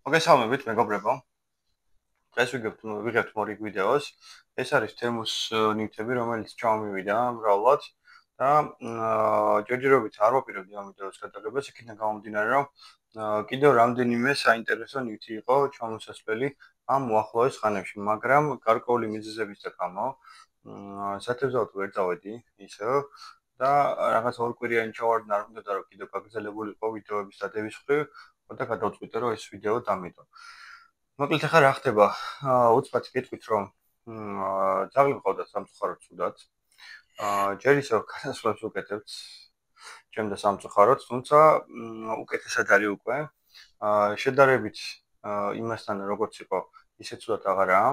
მოგესალმებით, მეგობრებო. დღეს ვიღებთ მორიგ ვიდეოს. ეს არის თემუს ნივთები, რომელიც ჩამოვიდა მრავლად და ჯერჯერობით არ ვაპირებდი ამ ვიდეოს გადაღებას, იქიდან გამომდინარე, რომ კიდევ რამდენიმე საინტერესო ნივთი იყო ჩამოსასვლელი ამ უახლოეს ხანებში, მაგრამ გარკვეული მიზეზების გამო სათევზაოდ ვერ წავედი ისევ და რაღაც ორ კვირიანი ჩავარდნა, არ უნდა რომ კიდევ გაგრძელებულიყო ვიდეოების დადების მხრივ და გადავწყვიტე, რომ ეს ვიდეო დამიდო. მოკლედ ახლა რა ხდება? უცბად გეტყვით, რომ ძაღლი მყავდა სამწუხაროდ ცუდად. ჯერ ისევ გადასვლებს უკეთებთ ჩემ და სამწუხაროდ, თუმცა უკეთესად არის უკვე. შედარებით იმასთან როგორც იყო, ისე ცუდად აღარაა.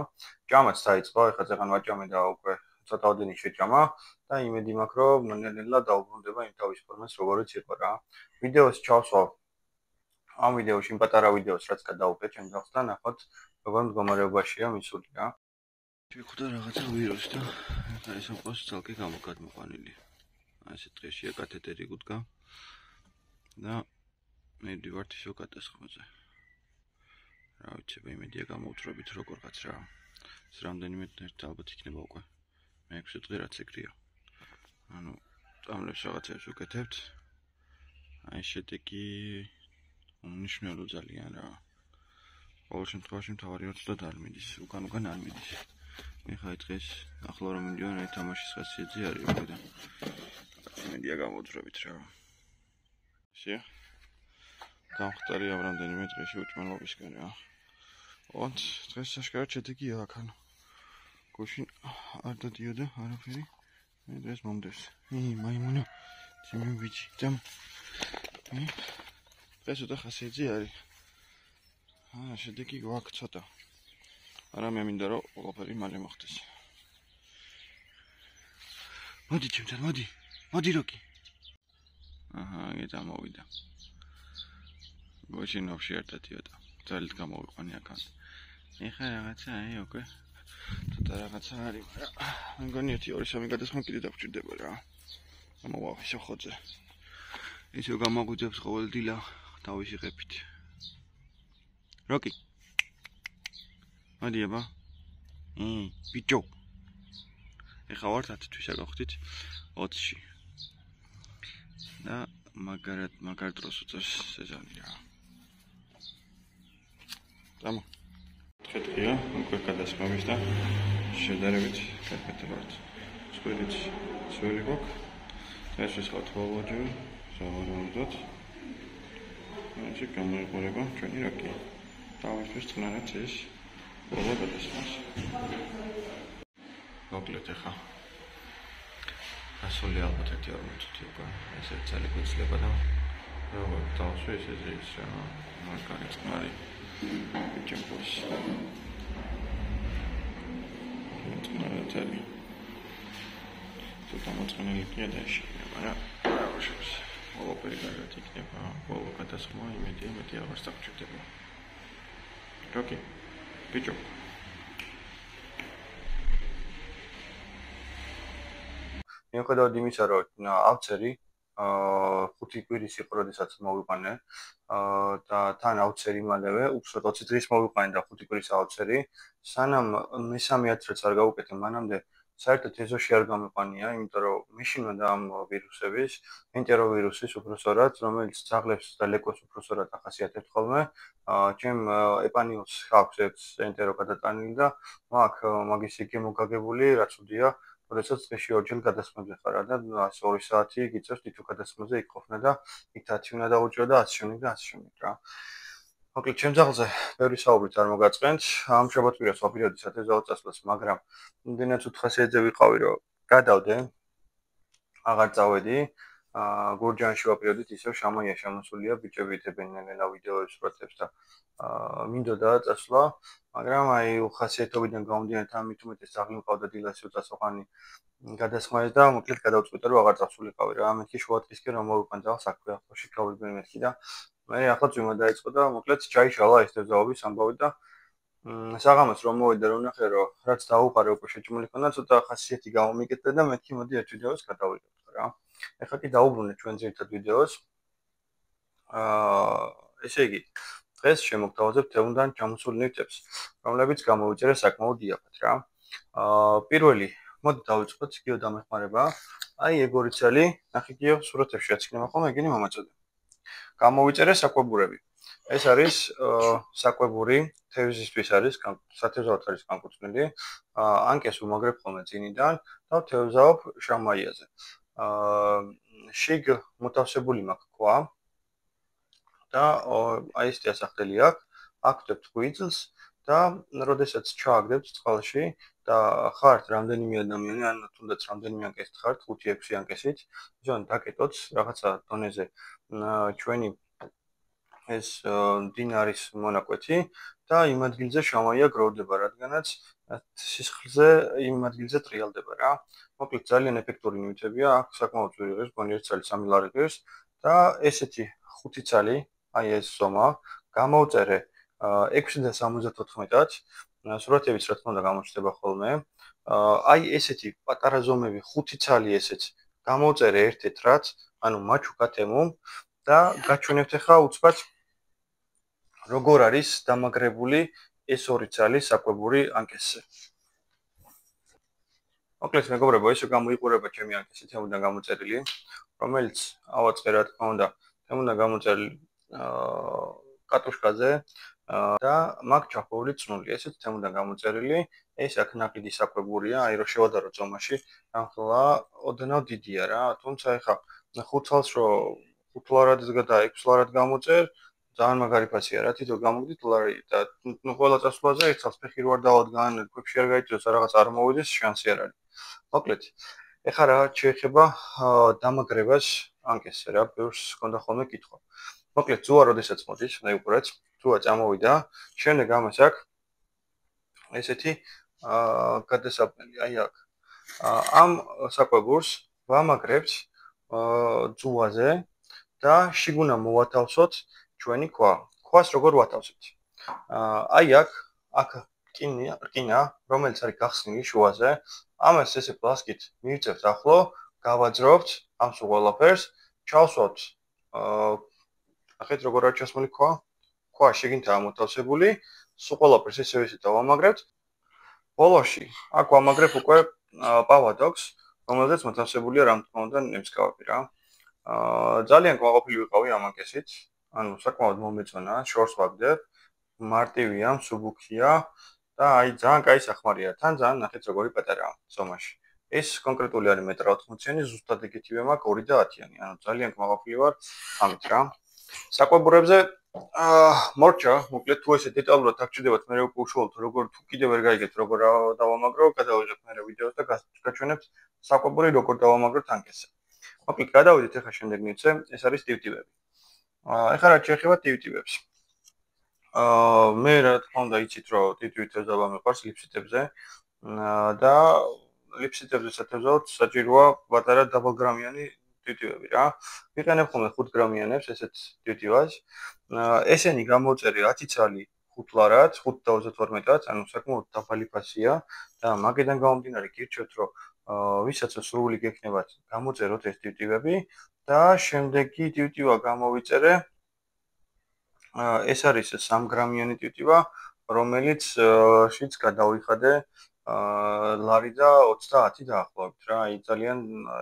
ჭამაც დაიწყო, ეხლა წეგან ვაჭამე და უკვე ცოტაოდენი შეჭამა და იმედი მაქვს, რომ ნელ-ნელა დაუბრუნდება იმ თავის ფორმას, როგორიც იყო რა. ვიდეოს ჩავსვავ ამ ვიდეოში იმ პატარა ვიდეოს, რაც გადავუყე ჩემ ძაღლს და ნახოთ, როგორ მდგომარეობაშია მისული რა. ვიხვდა რაღაცა ვირუსი და ახლა ეს ყავს ცალკე გამოგადმოყვანილი. ასე დღეშია კათეტერი გუდგა და მე ვდივართ ისო გადასხმაზე. რა ვიცი, იმედია გამოვთრობით როგორღაც რა. ეს რამდენიმე ერთ ალბათ იქნება უკვე. მე-6 დღე რაც ეგრეა. ანუ წამლებს რაღაცებს ვუკეთებთ. აი შედეგი უნიშნელო ძალიან რა. ყოველ შემთხვევაში მთავარი რომ ცუდად არ მიდის, უკან არ მიდის. ეხლა დღეს ახლა რომ მიდიოდი აი თამაშის ხასიათი არის უკვე და იმედია გამოვთრებით რა. ისე გამხდარია რამდენიმე დღეში უჭმელობისკენ რა. ოთ დღეს საშკარად შედეგი აქვს ანუ გუშინ არ დადიოდა არაფერი. მე დღეს მომდევს. მაიმუნა ძიმი ვიჩი ძამ. დღეს უდა ხასიათი არის. შედეგი გვაქვს ცოტა. არა მე მინდა რომ ყველაფერი მალე მოხდეს. მოდი ჩემთან, მოდი. მოდი როკი. გამოვიდა. გოშინოვში არ დადიოდა. ძალით გამოვიყვანი აქამდე. ეხლა რაღაცა აი უკვე ცოტა რაღაცა არის, მაგრამ მე მგონი 1-2-3 გადასხმა კიდე დაგჭირდება რა. გამოვახიშო ხოძე. ისე გამაგვიძებს ყოველ დილა თავისი ყეფით. როკი. მოდი აბა. ბიჭო. ეხლა ვარ 10 თვის აგახდით 20-ში. და მაგარ დროს უწევს სეზონი რა. დამო. ხეთქია, უკვე გადასხმების და შედარებით კარგად ვართ. სკოლით სველი გვაქვს. ეს ვისხავთ ბოლოჯერ, სავარაუდოდ. ასე გამოიყურება ჩვენი როკი. დავისთვის წყნარად ეს ბოლო გადასხმას. მოკლედ ახლა ასული ალბათ 1-2 წუთი უკვე ესე ძალიან გვეცლება და როგორ დავსვი ესე ის რა მაგარი წყნარი ჩემპოს წყნარად არის ცოტა მოწყენილი კი და შეიძლება მაგრამ რა შევს ყველაფერი კარგად იქნება ბოლო გადასხმა იმედი აღარ დაგჭირდება როკი ბიჭო მიუხედავად იმისა, რომ ავცერი 5 კვირის იყო, როდესაც მოვიყვანე და თან ავცერი მალევე, უბრალოდ 20 დღის მოვიყვანე და 5 კვირის ავცერი, სანამ მესამე ათრეც არ გავუკეთე, მანამდე საერთოდ ეზოში არ გამიყვანია, იმიტომ რომ მაშინვე და ამ ვირუსების, ენტეროვირუსის უბრალოდ, რომელიც ძაღლებს და ლეკვებს უბრალოდ ახასიათებთ ხოლმე, ჩემ ეპანიულს აქვს ეს ენტერო გადატანილი და მაგის გემოგაგებული, რაც უდია როდესაც დღეში ორჯერ გადასხმებზე ხარ და 2 საათი გიწევს თითო გადასხმაზე იქ ყოფნა და იქ 10 უნდა დაუჭირო და 100 და 100 რა. მოკლედ ჩემ ძაღლზე ბევრი საუბრით არ მოგაწყენთ. ამ შაბათ-კვირას ვაპირებდი სათევზაოდ წასვლას, მაგრამ იმდენად უთხასიათზე ვიყავი, რომ გადავდე. აღარ წავედი. გურჯაანში ვაპირებდით ისევ შამაია შემოსულია, ბიჭები ითებენ ნელა ვიდეოებს პროცესს და მინდოდა წასვლა, მაგრამ აი უხასიათობიდან გამომდინარე ამით უმეტეს ძაღლი მყავდა დილას უწასოყანი გადასხმაზე და მოკლედ გადავწყვიტე რომ აღარ წასულიყავი რა. მეთქი შუადღისკენ რომ მოვიყვან ძაღლს აქვე ახლოში გავიგე მეთქი და მე ახლა წვიმა დაიწყო და მოკლედ ჩაიშალა ეს თევზაობის ამბავი და საღამოს რომ მოვიდა რომ ნახე რომ რაც დაუყარე უკვე შეჭმული ქონდა ცოტა ხასიათი გამომიკეთდა და მეთქი მოდი ერთ ვიდეოს გადავიღებთ რა. ეხლა კი დაუბრუნე ჩვენ ძირითად ვიდეოს. ესე იგი დღეს შემოგთავაზებ თემუდან ჩამოსულ ნივთებს, რომლებიც გამოვიწერე საკმაოდ იაფად რა. პირველი, მოდი დავიწყოთ გიო დამეხმარება. აი ეგ ორი ცალი, ნახე გიო, სურათებში აჩქნება ხოლმე, ეგენი მომაწოდე. გამოვიწერე საკვებურები. ეს არის საკვებური, თევზისთვის არის, სათევზაოდ არის განკუთვნილი. ანკეს უმაგრებ ხოლმე წინიდან და თევზაობ შამაიაზე. შიგ მოთავსებული მაქვს ქვა და აი ეს ასახდელი აქვს. აქ ვდებთ ღვიძლს და როდესაც ჩააგდებთ წყალში და ხართ რამდენიმე ადამიანი, ან თუნდაც რამდენიმე ანკესით ხართ, 5-6 ანკესით, ჟან დაკეტოთ რაღაცა დონეზე ჩვენი ეს დინარის მონაკვეთი და იმ ადგილზე შამაია გროვდება, რადგანაც სისხლზე იმ ადგილზე ტრიალდება რა. მოკლედ ძალიან ეფექტური ნივთებია, აქ საკმაოდ ძვირი არის, გონი 1 წელი 3 ლარი ღირს და ესეთი 5 წელი, აი ეს ზომა, გამოვწერე 6.74-ად, სურათებიც რა თქმა უნდა გამოჩნდება ხოლმე. აი ესეთი პატარა ზომები 5 წელი ესეც გამოვწერე ერთ-ერთ რაც, ანუ მაჩუკა თემო და გაჩვენებთ ახლა უცბად როგორ არის დამაგრებული ეს ორი ცალი საკვებური ანკესზე. მოკლედ მეგობრებო, ესე გამოიყურება ჩემი ანკესი თემუდან გამოწერილი, რომელიც ავაწყე რა თქმა უნდა თემუდან გამოწერილი კატუშკაზე და მაქვს ჩაფოვლი წნული, ესეც თემუდან გამოწერილი, ეს აქ ნაკლი საკვებურია, აი რომ შევადარო ზომაში, ახლა ოდნავ დიდია რა, თუმცა ეხა 5 წელს რო 5 ლარადსგა და 6 ლარად გამოწერ, ძალიან მაგარი ფასია რა, თვითონ გამოგდით ლარი და ყველა წასვლაზე 1 წელს ფეხი რო არ დავადგან, ქვებში არ გაიწვიოს, რაღაც არ მოვიდეს, შანსი არ არის. მოკლედ, ეხლა რა შეიძლება დამაგრებას ანკესზე რა, ბევრს ჰქონდა ხოლმე კითხვა. მოკლედ, ზუა როდესაც მოდის, მეუყურეთ, ზუა წამოვიდა, შემდეგ ამას აქვს ესეთი გადასაბნელი, აი აქ. ამ საკვებურს ვამაგრებთ ზუაზე და შიგ უნდა მოვათავსოთ ჩვენი ქვა. ქვას როგორ ვათავსებთ? აი აქ რკინა, რომელიც არის გახსნილი შუაზე, ამას ესე პლასკით მივიწევთ ახლო, გავაძრობთ ამ სულ ყველაფერს, ჩავსვათ ნახეთ როგორ არის ჩასმული ქვა. ქვა შიგნითაა მოთავსებული, სულ ყველაფერს ესე დავამაგრებთ. ბოლოში აქ ვამაგრებ უკვე პავადოქს, რომელზეც მოთავსებულია რა თქმა უნდა ნემსკავები რა. ძალიან კმაყოფილი ვიყავი ამ ანკესით, ანუ საკმაოდ მომეწონა, შორს ვაგდებ, მარტივია, მსუბუქია და აი ძალიან კაი სახმარია. თან ძალიან ნახეთ როგორი პატარაა ზომაში. ეს კონკრეტული არის 1.80 м, ზუსტად ეგეთივე მაქვს 2 და 10-იანი, ანუ ძალიან კმაყოფილი ვარ ამით რა. საკვებურებზე მორჩა, მოკლედ თუ ესე დეტალურად აღჭირდებათ, მე უკვე უშუალოდ როგორ თუ კიდევ ვერ გაიგეთ როგორ დავამაგრო, გადავიღებ მე ვიდეოს და გაჩვენებთ საკვებური როგორ დავამაგროთ ანკესზე. მოკლედ გადავიდეთ ახლა შემდეგ ნივთზე, ეს არის ტივტივები. ახლა რა შეეხება ტივტივებს. მე რა თქმა უნდა იცით რომ ტივტივებს დავამეყარს ლიფსიტებზე და ლიფსიტებზე სათევზაოდ საჭიროა პატარა დაბალგრამიანი ტივტივები რა. ვიყენებ ხოლმე 5 გრამიანებს ესეთ ტივტივას. ესენი გამოვწერე 10 წალი 5 ლარად, 5.32-ად, ანუ საკმაოდ დაბალი ფასია და მაგედან გამომდინარე გირჩევთ რომ ვისაც სრული გექნებათ, გამოწეროთ ეს ტივტივები და შემდეგი ტივტივა გამოვიწერე. ეს არის 3 გრამიანი ტივტივა, რომელიც შიც გადავიხადე ლარი და 30 დაახლოებით რა, აი ძალიან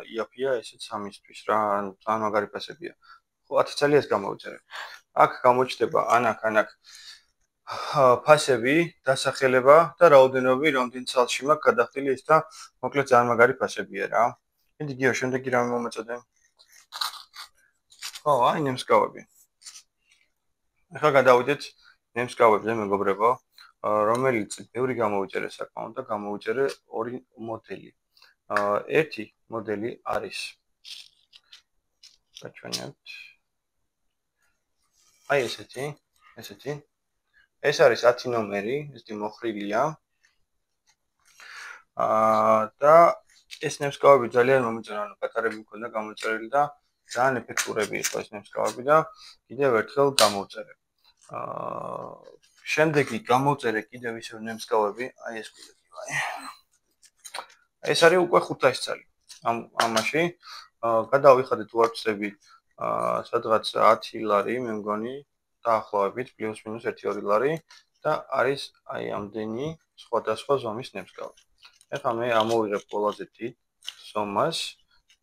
იაფია ესეც სამისთვის რა, ძალიან მაგარი ფასებია. ხო 10 წელი ეს გამოვიწერე. აქ გამოჩნდება ანაკ ფასები, დასახელება და რაოდენობი, რამდენ წელში მაქვს გადახდილი ეს და მოკლედ ძალიან მაგარი ფასებია რა. მიდი გიო, შემდეგი რამე მომეწოდე? ხო, აი ნემსკავები. ახლა გადავიდეთ ნემსკავებზე, მეგობრებო, რომელიც ბევრი გამოვიწერე საკმაოდ და გამოვიწერე 2 მოდელი. ერთი მოდელი არის გაჩვენებთ. აი ესეთი. ეს არის 10 ნომერი, ესეთი მოხრილია. და ეს ნემსკავები ძალიან მომეწონა, ანუ პატარები მქონდა გამოწერილი და ძალიან ეფექტურები იყო ეს ნემსკავები და კიდევ ერთხელ გამოვწერე. შემდეგი გამოვწერე კიდევ ისევ ნემსკავები, აი ეს კიდევ. ეს არის უკვე 500 წელი. ამაში გადავიხადეთ ვარცები სადღაც 10 ლარი, მე მგონი, დაახლოებით +-1 ლარი და არის აი ამდენი სხვადასხვა ზომის ნემსგავი. ეხლა მე ამოვიღებ ყველაზე დიდ ზომას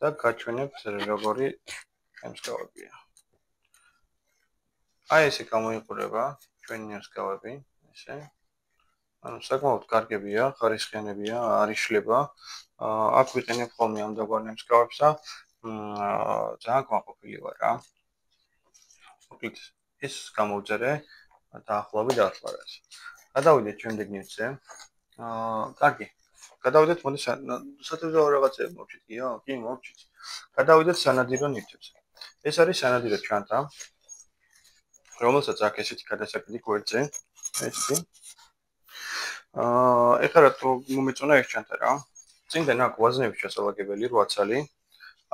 და გაჩვენებთ როგორი ნემსგავებია. აი ესე გამოიყურება ჩვენი ნემსგავები, ესე. ანუ საკმაოდ კარგებია, ხარისხიანებია, არ იშლება. აქ ვიყენებ ხოლმე ამ დაგვარ ნემსგავებს და ძალიან კმაყოფილი ვარ რა. მოკლედ ეს გამოვწერე დაახლოებით 10 ლარად. გადავიდეთ შემდეგ ნივთზე. კარგი. გადავიდეთ, მოდი სათევზაო რაღაცეები მოვჭით, კი, მოვჭით. გადავიდეთ სანადირო ნივთებზე. ეს არის სანადირო ჩანთა, რომელსაც აქ ესეთი გადასაკიდი გვერდზე, ესეთი. ეხლა რა მომეწონა ეს ჩანთა რა. წინდან აქ ვაზნების ჩასალაგებელი 8 ცალი.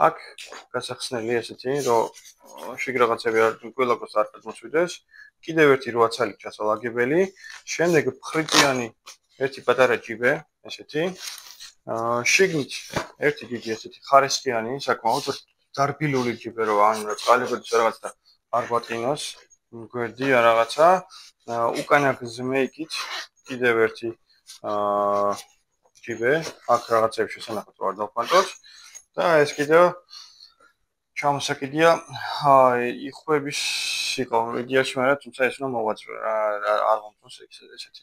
აქ გასახსნელი ესეთი, რომ შიგ რაღაცები არ გველაკოს არ გადმოსვიდეს. კიდევ ერთი 8 ცალი ჩასალაგებელი. შემდეგ ფრიტიანი ერთი პატარა ჯიბე, ესეთი. შიგნით ერთი დიდი ესეთი ხარისხიანი, საკმაოდ დარბილული ჯიბე, რომ ან წყალებოდეს რაღაცა არ გვატყინოს, გვერდი რაღაცა. უკანა გზმეიკით კიდევ ერთი ჯიბე, აქ რაღაცებს შესანახოთ რომ არ დავფანტოთ და ეს კიდევ ჩამოსაკიდია იხვების იყო იდეაში, მაგრამ თუმცა ეს უნდა მოვაწყრო რა არ მომწონს ესეთი.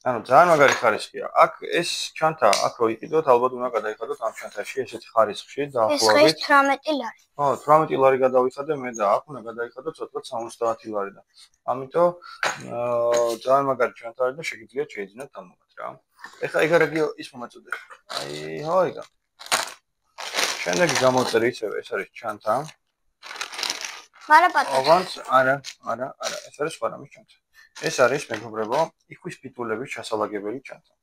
ანუ ძალიან მაგარი ხარისხია. აქ ეს ჩანთა, აქ რო იყიდოთ, ალბათ უნდა გადაიხადოთ ამ ჩანთაში ესეთი ხარისხში დაახლოებით 18 ლარი. 18 ლარი გადავიხადე მე და აქ უნდა გადაიხადო ცოტა 70 ლარი და. ამიტომ ძალიან მაგარი ჩანთა არის და შეგიძლიათ შეიძინოთ დამოგათ რა. ეხლა ეგ არაგიო ის მომაწოდე. აი, ჰოიგა. შემდეგი გამოვწერე ისევე ეს არის ჩანთა. მაგრამ პატარა. ოღონდ არა, ეს არის სხვა რამის ჩანთა. ეს არის მეგობრებო, იქვის პიტულების ჩასალაგებელი ჩანთა.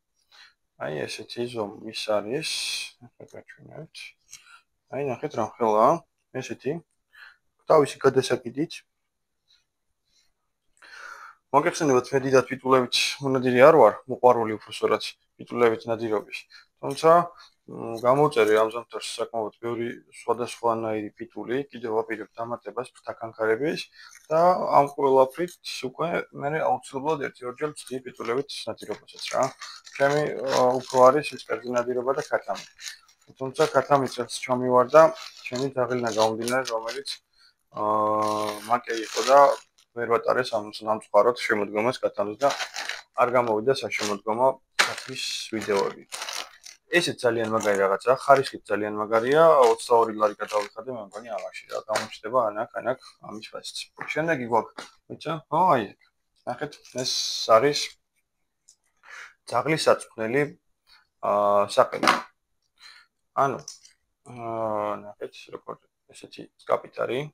აი ესეთი ზომის არის, ახლა გაჩვენებთ. აი ნახეთ რა ხელა, ესეთი. თავისი გადასაკიდით. მოგეხსენებათ, მე დიდად პიტულებით მონადირი არ ვარ, მოყვარული უბრალოდ პიტულებით ნადირობის. თუმცა გამოვწერე ამ ზამთარს საკმაოდ ბევრი სხვადასხვანაირი პიტული, კიდევ ვაპირებ დამატებას ფრთაქანქარების და ამ ყველაფრით უკვე მე აუცილებლად 1-2 ჯერ ვწდი პიტულებით ნადირობასაც რა. ჩემი უფრო არის სპეციფიკური ნადირობა და ქათამი. თუმცა ქათამისაც ჩამივარ და ჩემი ძაღლინა გამომდინარე, რომელიც მაკე იყო და ვერ ვატარეს ამ სამწუხაროდ შემოდგომას ქათამის და არ გამოვიდა საშემოდგომო ქათმის ვიდეოები. ესეც ძალიან მაგარი რაღაცა, ხარისხით ძალიან მაგარია, 22 ლარი გადავიხადე, მე მგონი ამაში რა გამოჩნდება ანაკ ამის ფასიც. შემდეგი გვაქვს, ვიცა? აი ეგ. ნახეთ, ეს არის ძაღლის საწვრთნელი საყელი. ანუ ნახეთ, როგორ ესეთი სკაპით არის.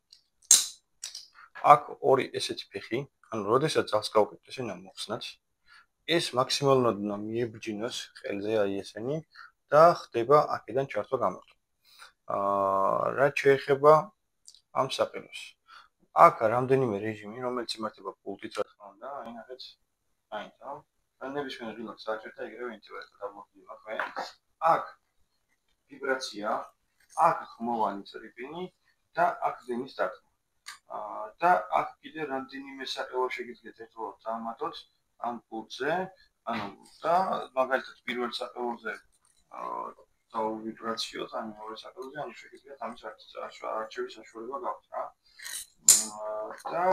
აქ ორი ესეთი ფეხი, ანუ როდესაც ძაღლს გავუკეთებთ ესე უნდა მოხსნათ. ეს მაქსიმალურად უნდა მიებჯინოს ყელზე აი ესენი და ხდება აქედან ჩართვა გამართვა. რაც შეეხება ამ საყელოს. აქ რამდენიმე რეჟიმი, რომელიც იმართება პულტით რა თქმა უნდა, აი ნახეთ, აინდა. ნებისმიერ ღილაკს საჭიროა და ეგრევე ინტელექტი დამოხდება ხო? აქ ვიბრაცია, აქ ხმოვანი წრიპინი და აქ ზემის დარტყმა. და აქ კიდე რამდენიმე საყელო შეგიძლიათ ერთდროულად დაამატოთ ამ პულტზე, ანუ და მაგალითად პირველ საყელოზე დავივიბრაციოთ, ან მეორე საყელოზე, ანუ შეგიძლიათ ამის არჩევის საშუალება გაქვთ რა. და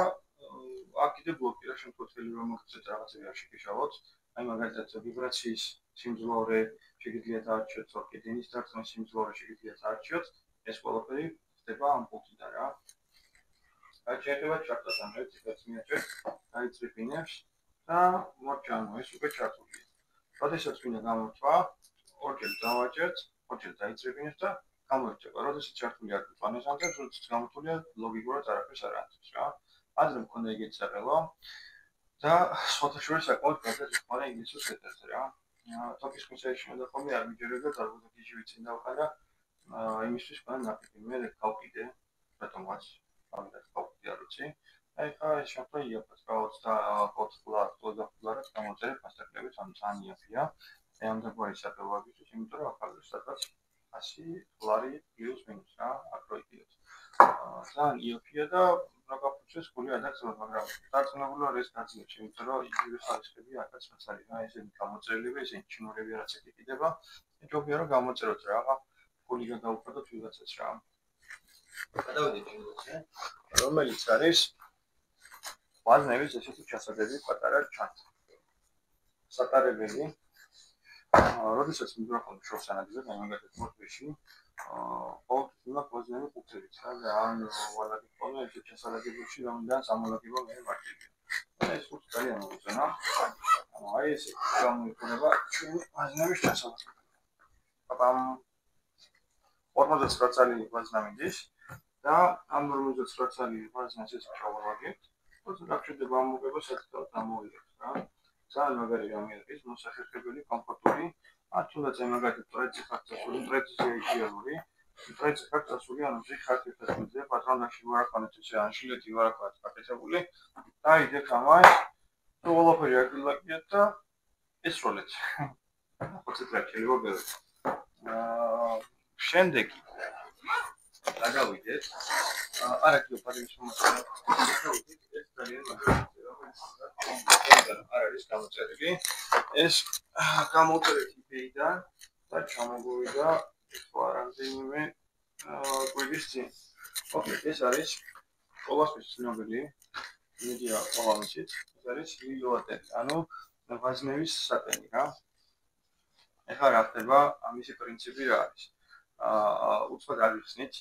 აქ კიდე ბლოკი რა შემთხვევით რომ მოგწეთ რაღაცები არ შეგეშალოთ, აი მაგალითად ვიბრაციის სიმძლავრე შეგიძლიათ არჩიოთ, თორე დინის დარტყმის სიმძლავრე შეგიძლიათ არჩიოთ, ეს ყველაფერი ხდება ამ პულტიდან რა. რაც შეეხება ჩარტას, ანუ ერთიც მიაჭერთ, დაიწრიფინებს და მოჩანო, ეს უკვე ჩართულია. როდესაც ვინდა გამორთვა, ორჯერ დავაჭერთ, ორჯერ დაიწრიფინებს და გამოირჩევა. როდესაც ჩართული არ გვყვანეს ამბებს, როდესაც გამორთულია, ლოგიკურად არაფერს არ անդებს რა. ადრე მქონდა ეგეთი საყელო და სხვათა შორის საკმაოდ გადაჭრა ინგლისურ სეტებზე რა. ტოკის ხმისაში მოდახომი არ მიჯერებდა დარბაზა გიჟი ვიცი დავყარა იმისთვის მან ნაფიქი მე გავკიდე რატომაც ამიტომ გავკიდე არ ვიცი აი ხა ეს შეფა იაფას რა 24 ლარად გამოწერე ფასტაკლებით ამ ძალიან იაფია აი ამ დაგვარი საყელოებისთვის იმიტომ რომ ახალ სადღაც 100 ლარი პლუს მინუს რა აქ რო იყიდეთ ძალიან იაფია და მაგაფუჩეს გული ადაკცევად, მაგრამ დარწმუნებული ვარ ეს გაძლევს, იმიტომ რომ იგივე ხარისხები აქაც რაც არის რა, ესენი გამოწერილები, ესენი ჩინურები რაც ეგ იყიდება, ჯობია რომ გამოწეროთ რა, გული გადაუხადოთ ვიღაცას რა. გადავიდეთ ჩინურზე, რომელიც არის ვაზნების ესეთი ჩასადები პატარა ჩანთ. სატარებელი როდესაც მიკროფონი შორს ანადგება, მაგალითად მოდვეში, ყოველთვის უნდა ვაზნები ყუთებით რა, ან ვალაკი ხოლმე ეს ჩასადაგებებში რომიდან სამოლაკიბო მე მარტივია. ეს ხუთი ძალიან მოგვიწონა. აი ეს გამოიყურება ჩვენი ვაზნების ჩასადაგებლად. პაპამ 49 წელი ვაზნა მიდის და ამ 49 წელი ვაზნას ეს ჩავავაგებთ. თუმცა რა შეიძლება ამოღება საკუთარ ამოიღებს რა. ძალიან მაგარი გამიერების მოსახერხებელი კომფორტული თუნდაც მაგალითად ტრეცი ხარცასული ტრეცია იდეალური ტრეცი ხარცასული ანუ ზიხართ ერთადმეზე პატრონაში ვარაქვანეთ ესე ანშილეთი ვარაქვათ გაკეთებული და იდექ ამას თუ ყველაფერი აკილაკიათ და ესროლეთ 20 წელი შეიძლება ბევრი შემდეგი გადავიდეთ არა კიდევ პატრის მომწონს ეს ძალიან მაგარია არის გამოწერილი ეს გამოწერილი იდეიდან და ჩამოგვივიდა რამდენიმე კვირის წინ. ოკეი, ეს არის ყველასთვის ცნობილი მედია ყველამიცით, ეს არის ლილოატენი, ანუ ვაზნების სატენი რა. ეხლა რა ხდება, ამისი პრინციპი რა არის? უცბად აღიხსნით,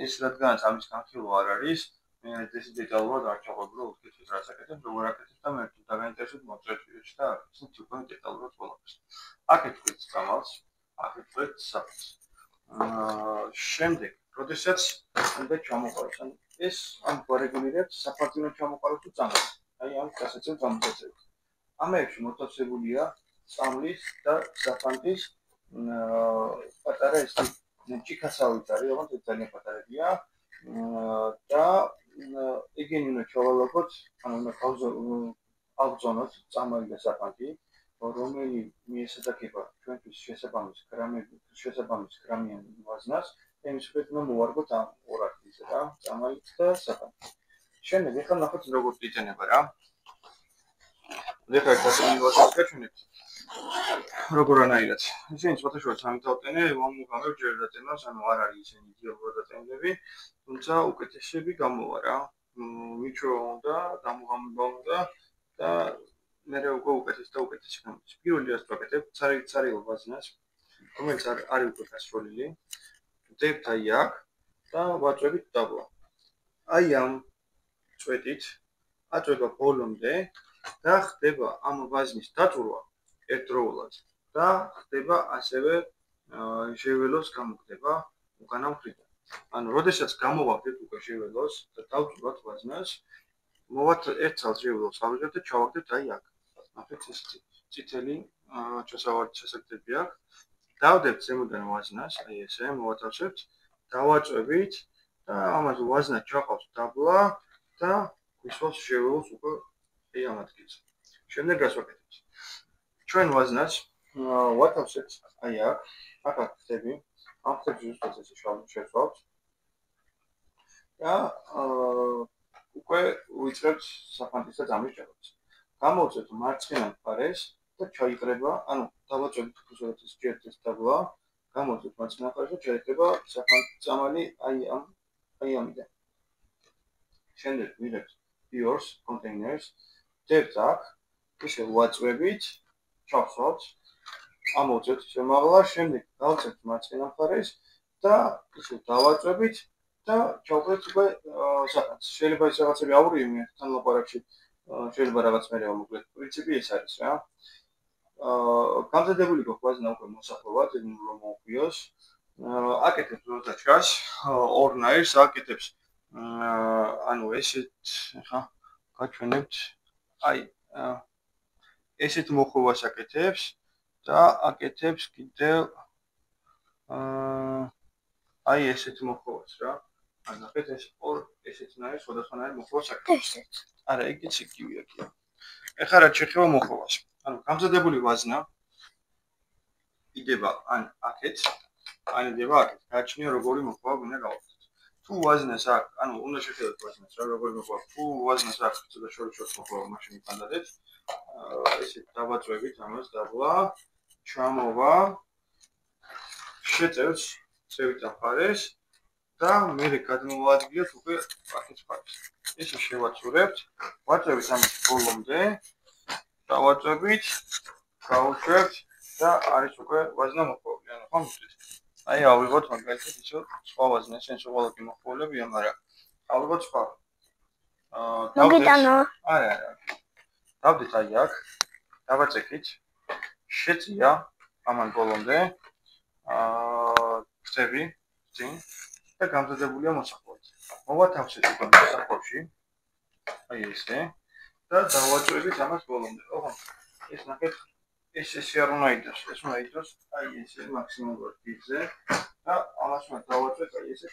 ეს რადგანაც ამის განხილვა არ არის, მე ეს დეტალურად არ ჩავყობ რომ უთქეთ რაც აკეთებ, როგორ აკეთებ და მე თუ დაგაინტერესებთ მოწვევთ ვიდეოში და ისინი უკვე დეტალურად ყველაფერს. აქეთ ვქეთ გამალს, აქეთ ვქეთ საფრთხეს. შემდეგ, როდესაც უნდა ჩამოყაროს, ან ეს ამ გარეგულირებს საფრთხეს ჩამოყაროს თუ წამოს. აი ამ გასაცემ გამოწევთ. ამებში მოთავსებულია წამლის და საფანტის პატარა ეს ჭიქასავით არის, რომელიც ძალიან პატარებია და ეგენი უნდა ჩავალაგოთ, ანუ უნდა ავზონოთ წამალი და საფანტი, რომელი მიესადაგება ჩვენთვის შესაბამის გრამიან ვაზნას, იმის მიხედვით უნდა მოვარგოთ ამ ორ ადგილზე რა, წამალი და საფანტი. შემდეგ ეხლა ნახოთ როგორ იტენება რა. ეხლა გასული ვაზნას გაჩვენებთ. როგორანაირად. ისინი ფოტოშოპს ამიტოვდნენ, მომუღამებ ჯერ დაწენას, ანუ არ არის ისინი იდეალურად დაწენები, თუმცა უკეთესები გამოვა რა. მიჩვევა უნდა, დამუღამება უნდა და მე უკვე უკეთეს და უკეთესი გამოდის. პირველი რაც ვაკეთებ, ცარიელ ვაზნას, რომელიც არის უკვე გასროლილი, ვდებთ აი აქ და ვაწვევით დაბლა. აი ამ წვეტით აწვება ბოლომდე და ხდება ამ ვაზნის დაწურვა ერთდროულად და ხდება ასევე ჟეველოს გამოხდება უკანა მხრიდან. ანუ როდესაც გამოვაგდეთ უკვე ჟეველოს და დავწურვათ ვაზნას, მოვათ ერთ წელს ჟეველოს ავიღებთ და ჩავაგდეთ აი აქ. ნახეთ ეს წითელი ჩასაგდები აქვს. დავდებთ ზემოდან ვაზნას, აი ესე მოვათავსებთ, დავაწვევით და ამას ვაზნა ჩაყავს დაბლა და გვისვას ჟეველოს უკვე აი ამ ადგილზე. შემდეგ რას ვაკეთებთ? ჩვენ ვაზნას ვათავსებთ აი აქ, აქ ხდები, ამ ხდებს ზუსტად ესე შევსვავთ და უკვე ვიწრებთ საფანტის და წამლის ჭერებს. გამოვწევთ მარცხენა მხარეს და ჩაიყრება, ანუ დავაწვევთ უბრალოდ ჯერტის დაბლა, გამოვწევთ მარცხენა მხარეს და ჩაიყრება საფანტის წამალი აი ამიდან. შემდეგ ვიღებთ yours containers, დებთ აქ, ისე ვაწვევით, ჩავსვავთ, ამოვწევთ შემაღლა, შემდეგ დავწევთ მარცხენა მხარეს და ისე დავაწვევით და ჩავყრეთ უკვე საფანტს. შეიძლება ეს რაღაცები აურიო თან ლაპარაკში შეიძლება რაღაც მე მოგლეთ. პრინციპი ეს არის რა. გამზადებული გვაქვს ვაზნა უკვე მოსახლობად, რომ მოუყვიოს. აკეთებს როდაჩას, ორნაირს აკეთებს. ანუ ესეთ ხა გაჩვენებთ. აი ესეთ მოხვევას აკეთებს და აკეთებს კიდევ აი ესეთ მოხვევას რა. ნახეთ ეს ორ ესეთნაირ სხვადასხვანაირ მოხვევას აკეთებს. არა, ეგეც იგივეა კი. ეხლა რა შეხება მოხვევას. ანუ გამზადებული ვაზნა იდება ან აქეთ, ან იდება აქეთ. გააჩნია როგორი მოხვევა გვინდა გავაკეთოთ. თუ ვაზნეს აქ, ანუ უნდა შეხედოთ ვაზნეს რა როგორ მოყვარს. თუ ვაზნეს აქ ცოტა შორს მოყვარს მაშინ ვიფანდადეთ. ესე დავაწვევით ამას დაბლა. ჩამოვა. შეწევთ წევით ახარეს და მე გადმოვადგიოთ უკვე აქეთ ფარს. ესე შევაწურებთ. ვაწევით ამას ბოლომდე. დავაწვევით, გავუშვებთ და არის უკვე ვაზნა მოყვული. ანუ ხომ ვთქვით. აი ავიღოთ მაგალითად ისო სხვა ვაზნა, შენ სულ მოყოლებია, მაგრამ ავიღოთ სხვა. მოგიტანო. არა. დავდით აი აქ. დავაწექით. შეწია ამან ბოლომდე. ხსები წინ და გამზადებულია მოსახვევით. მოვათავსეთ უკვე მოსახვევში. აი ესე. და დავაწვევით ამას ბოლომდე. ოღონდ ეს ნახეთ ეს არ უნდა იდოს. ეს უნდა იდოს აი ესე მაქსიმალურად დიდზე და ამას უნდა დავაწვევთ აი ესე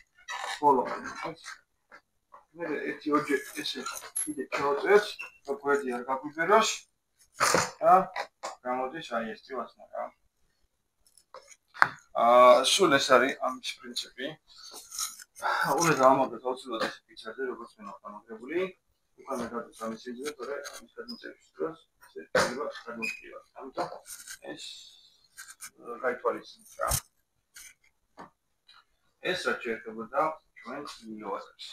ბოლომდე. მე ერთი ოჯეტი ესე კიდე ჩავწევთ, მოგვედი არ გაგვიბეროს და გამოდის აი ეს ვაზნა რა. სულ ეს არის ამის პრინციპი. უნდა დავამაგროთ აუცილებლად ეს ფიცარზე, როგორც მე ნახმარებული. უკან გადადის ამის სიძვე, თორე ამის გადმოწერის დროს ეს შეიძლება გადმოჭრიოს. ამიტომ ეს გაითვალისწინეთ რა. ეს რა შეიძლება ჩვენ მილოვაზებს.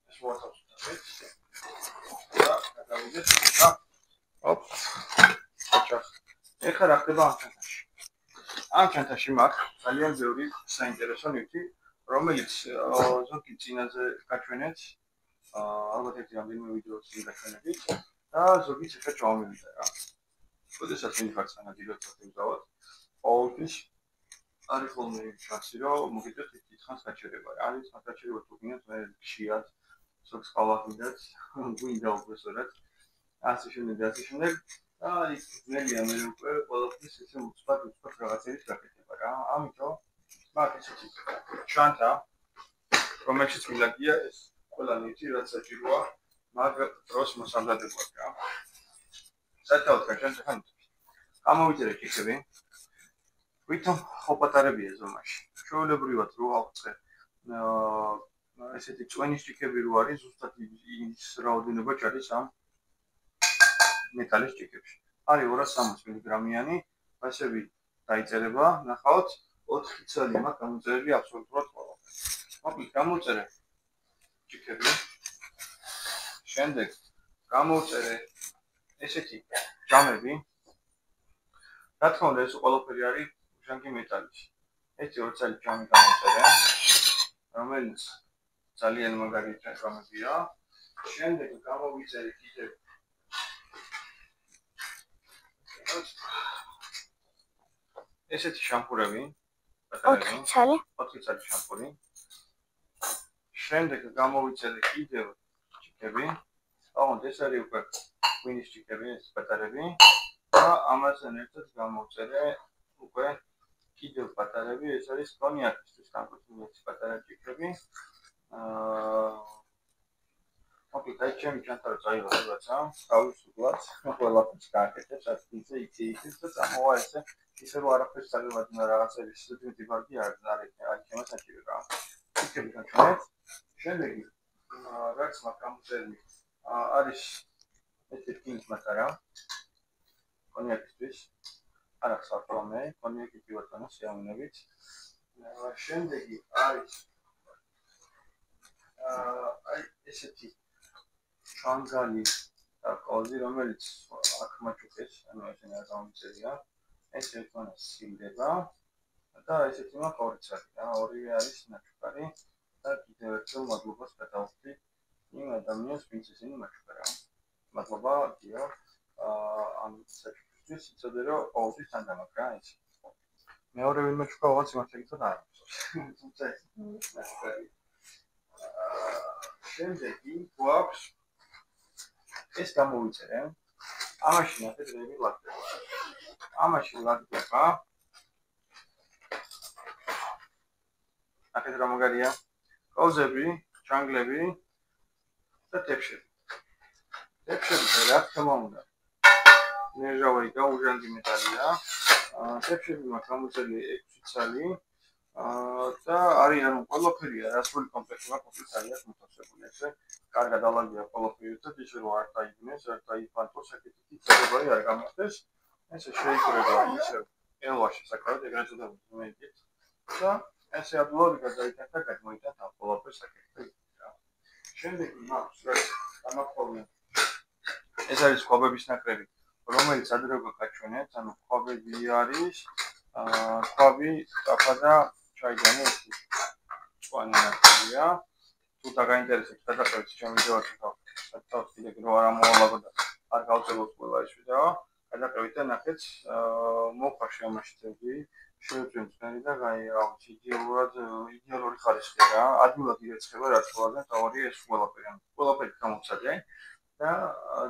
ეს მოათავსოთ. და გადავიდეთ და ოპ. ოჩახ. ეხლა რა ხდება ამ ჩანთაში? ამ ჩანთაში მაქვს ძალიან ბევრი საინტერესო ნივთი, რომელიც ზოგი წინაზე გაჩვენეთ, ალბათ ერთი რამდენიმე ვიდეოს წინ გაჩვენებით და ზოგი ციხე ჩავამივიდა რა. შესაძლოა მიხარ სანადიროდ დავდავოთ. ყოველთვის არის ხოლმე შანსი, რომ მოგიწევთ დიდხანს გაჩერება. არის მაგაჩერება თუ გინდათ მე ხშირად ზოგს ყავახიდათ, გვინდა უბრალოდ ასე შემდეგ. აი, ძნელია მე უკვე ყოველთვის ესე უცბად რაღაცების გაკეთება რა. ამიტომ მაგ ესეთი ჩანთა რომელშიც მილაგია ეს ყველა ნივთი რაც საჭიროა მაგ დროს მოსამზადებლად რა. საერთოდ გაჩვენებთ. გამოვიწერეთ იქები. ვითომ ხოპატარებია ზომაში. ჩვეულებრივად რო ავწყე ესეთი წვენის ჭიქები რო არის ზუსტად ის რაოდენობა ჩადის ამ მეტალის ჭიქებში. არის 260 მგ-იანი, ფასები დაიწერება, ნახავთ 4 ცალი მაქვს გამოწერილი აბსოლუტურად ყველაფერი. მოკლედ გამოწერე ჭიქები. შემდეგ გამოწერე ესეთი ჯამები. რა თქმა უნდა ეს ყველაფერი არის ჟანგი მეტალის. ერთი 2 ცალი ჯამი გამოწერე, რომელიც ძალიან მაგარი ჯამებია. შემდეგ გამოვიწერე კიდევ ესეთი შამპურები, 4 ცალი შამპური. შემდეგ გამოვიწერე კიდევ ჭიქები. ოღონდ ეს არის უკვე ღვინის ჭიქები, ეს პატარები და ამასთან ერთად გამოვიწერე უკვე კიდევ პატარები, ეს არის კონიაკისთვის განკუთვნილი პატარა ჭიქები. მოკლედ აი ჩემი ჩანთა რო წაიღო რაღაცა, თავისუფლად ყველაფერს გააკეთებს, რაც ისე იცის და წამოვა ესე ისე რომ არაფერს წაგებად უნდა რაღაცების დიდი ბარგი არ არის ჩემს საჭირო რა. იქები გაჩვენეთ. შემდეგ რაც მაქვს გამოწერილი არის ეს პინკ პატარა კონიაკისთვის. არა ხსავთამე, კონიაკი კი ბატონო შეამნებით. შემდეგი არის აი ესეთი ჩანგალი და კოზი, რომელიც აქ მაჩუქეს, ანუ ესე რა გამომწერია. ეს ერთმანეთს სილდება და ესეთი მაქვს 2 ცალი და ორივე არის ნაჩუქარი და კიდევ ერთხელ მადლობას გადავხდი იმ ადამიანს, ვინც ისინი მაჩუქარა. მადლობა დიო ამ საჭიროების იცოდე რომ ყოველთვის თან დამაქვს რა ეს. მეორე ვინმე ჩუქა ოღონდ სიმართლე გითხრათ არ არის. თუმცა ნაჩუქარი. შემდეგი გვაქვს ეს გამოვიწერე. ამაში ნახეთ რები ლაგდება. ამაში ლაგდება. ნახეთ რა მაგარია. კოზები, ჩანგლები და ტეფშები. ტეფშები რა თქმა უნდა. ნეჟავი და უჟანგი მეტალია. ტეფშები მაქვს გამოწერილი 6 ცალი. და არის ანუ ყველაფერია რა სრული კომპლექტი მაქვს არის მოთავსებული ესე კარგად ალაგია ყველაფერი და ის რომ არ დაიგნეს არ დაიფანტოს საკითხი წებორი არ გამახდეს ესე შეიკრება ისე ელვაში საკრავად ეგრეთ წოდებული მეიდით და ესე ადვილად გადაიტანდა და გამოიტანდა ყველაფერს საკითხი რა შემდეგ მაქვს რა ამაყოლე ეს არის ხვაბების ნაკრები რომელიც ადრეულ გაჩვენეთ ანუ ხვაბები არის ხვაბი საფადა ჩაიგანე ეს სვანია თუ დაგაინტერესებს გადაყევით ჩემ ვიდეოებში თავის კიდე რო არ ამოვალაგო და არ გავწელოთ ყველა ეს ვიდეო გადაყევით და ნახეთ მოხარ შემაშტები შევწვენ წნერი და აი რა ვიცი იდეალური ხარისხია რა ადვილად ირეცხება რაც ყველაზე თავი ეს ყველაფერი გამოცადე და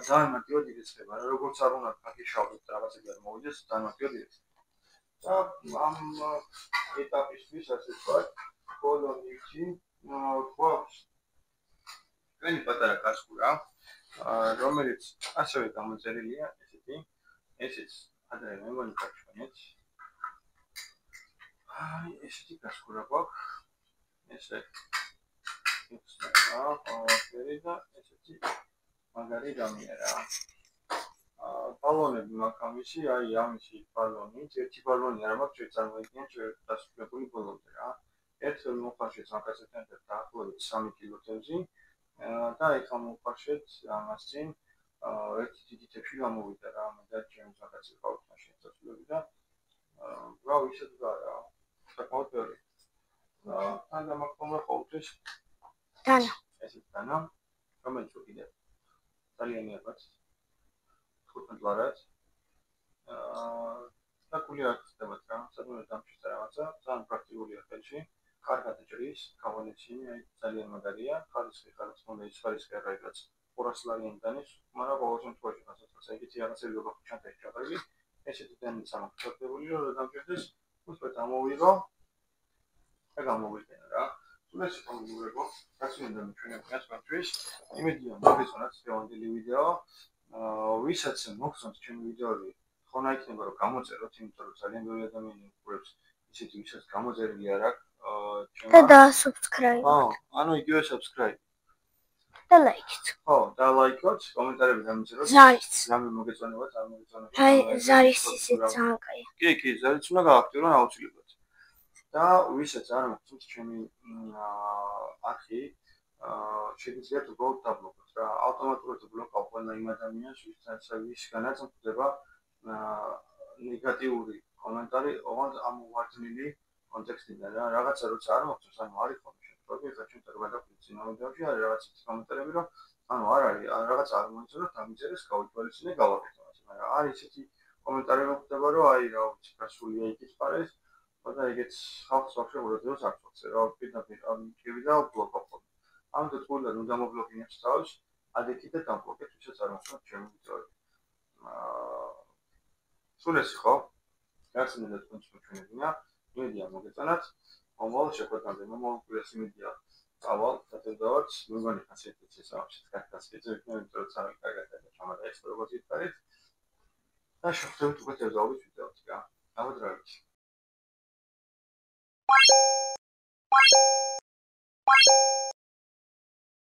ძალიან მარტივად ირეცხება რა როგორც არ უნდა გაგიშავდეთ რაღაცები არ მოვიდეს ძალიან მარტივად ირეცხება და ამ ეტაპისთვის ასე ვთქვათ ბოლომდე გვაქვს ჩვენი პატარა გასკურა რომელიც ასევე გამოწერილია ესეთი ესეც ადრე მე მგონი გაჩვენეთ აი ესეთი გასკურა გვაქვს ესე ისე და ესეთი მაგარი გამიერა ბალონები მაქვს ამისი აი ამისი ბალონი ერთი ბალონი არ მაქვს წარმოიდგინეთ ჩვენ დასრულებული ბოლომდე რა ერთ მოხარშეც მაგასთან დაახლოებით 3 კილო თევზი და აი ხომ მოხარშეც ამას წინ ერთი დიდი თევზი გამოვიდა რა მე და ჩემს მაგაზე ყავთ მაშინ დასრულებული და რა ვიცი რა საკმაოდ ბევრი და დამახმოვე ყოველთვის დანა ესეც დანა რომელიც კიდე ძალიან იაფად 15 ლარად და გული არ ხდებათ რა სადღაც დამჭირდა რაღაცა ძალიან პრაქტიკულია ხელში კარგად ჭრის კავალეჩინი აი ძალიან მაგარია ხარისხი ხარისხი ის ხარისხი არ არის რაც 200 ლარიანი დანის მაგრამ ყოველ შემთხვევაში გასაცილს ეგეთი რაღაცები როგორ ჩანდა ჩაყრილი ესეთი დანიც ამოხსნებული რომ დამჭირდეს უბრალოდ ამოვიღო და გამოვიყენა რა თუ ეს კონგურებო გასვენდა ჩვენებსაც მათთვის იმედია მოგეწონათ დღევანდელი ვიდეო ვისაც მოგწონთ ჩემი ვიდეოები ხონა იქნება რომ გამოწეროთ იმიტომ რომ ძალიან ბევრი ადამიანი უყურებს ისეთი ვისაც გამოწერილი არ აქვს და subscribe ანუ იგივე subscribe და like ხო და like-ოთ კომენტარები დამიწეროთ ზარიც რამე მოგეწონებათ არ მოგეწონებათ აი ზარის ისე ძალიან კაია კი ზარიც უნდა გააქტიურონ აუცილებლად და ვისაც არ მოგწონთ ჩემი არხი შეგიძლიათ უბრალოდ დაბლოკოთ რა ავტომატურად ბლოკავ ყველა იმ ადამიანს ვისგანაც ხდება ნეგატიური კომენტარი ოღონდ ამოვარდნილი კონტექსტიდან რა რაღაცა როცა არ მოგწონს ანუ არის ხოლმე შემთხვევები ხა ჩვენ გადავიდეთ წინა ვიდეოში არის რაღაც კომენტარები რომ ანუ არ არის რაღაცა არ მოიწონოთ დამიწერეს გავითვალისწინე გავაკეთო მაგრამ არის ისეთი კომენტარები ხდება რომ აი რა ვიცი გასულია იქით პარეს და ეგეც ხალხს ვაფშე ურადღებას არ ხვდებს რა პირდაპირ ამჭირდა და ბლოკავ ხოლმე ამიტომ ყველა ნუ დამობლოკინებს თავს ადექით და დამბლოკეთ ვისაც არ მოხსნათ ჩემი ვიდეოები სულ ეს ხო რაც მინდა თქვენს მოჩვენებინა მედია მოგეწონათ მომავალ შეხვედრამდე მომავალ იმედია წავალ დაწევდავართ მეგონი ხასიათიც ეს აქვს კარგად შეძებთ იმიტომ რომ სამი კარგად და ჩამადა ეს როგორც ითქარით და შევხვდებით უკვე თევზაობის ვიდეოთი რა გამოდროებით